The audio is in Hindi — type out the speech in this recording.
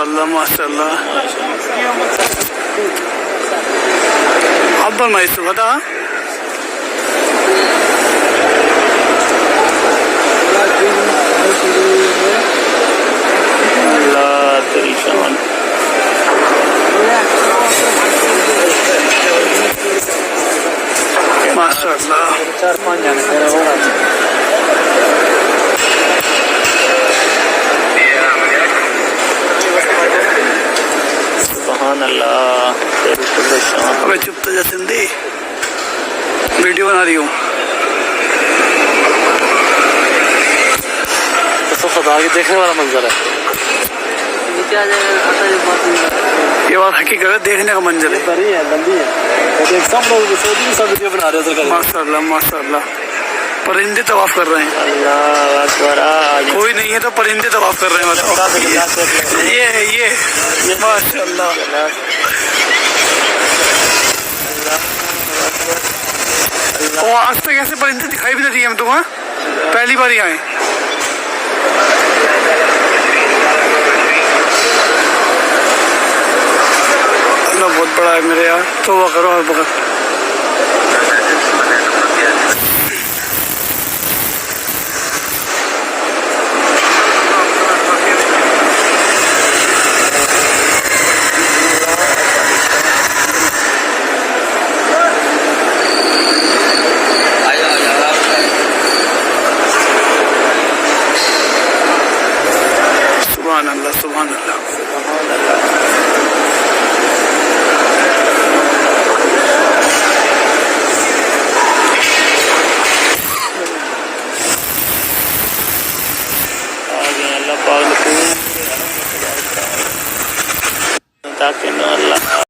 माशाल्लाह माशाल्लाह। अब्बल माइसू बता अल्लाह तेरी शान। माशाल्लाह। 4-5 जाने सुभान अल्लाह तेरी शान। अबे चुप तो जा सिंधी, वीडियो बना रही हूँ। तो खुदा के देखने वाला मंजर है ये बात हकीकत है, देखने का मंजर है। बड़ी है, लंबी है। देख सब लोग सब वीडियो बना रहे हैं। माशाल्लाह माशाल्लाह। परिंदे तवाफ कर रहे हैं। अल्लाह अकबर। कोई नहीं है तो परिंदे तवाफ कर रहे हैं। ये है ये माशाल्लाह। और आज तक ऐसे परिंदे दिखाई भी नहीं दिए हम तो। वहाँ पहली बार ही आए। बहुत बड़ा है मेरे यार, तो वो करो और पकड़। सुभान अल्लाह सुभान अल्लाह। ताकि न अल्लाह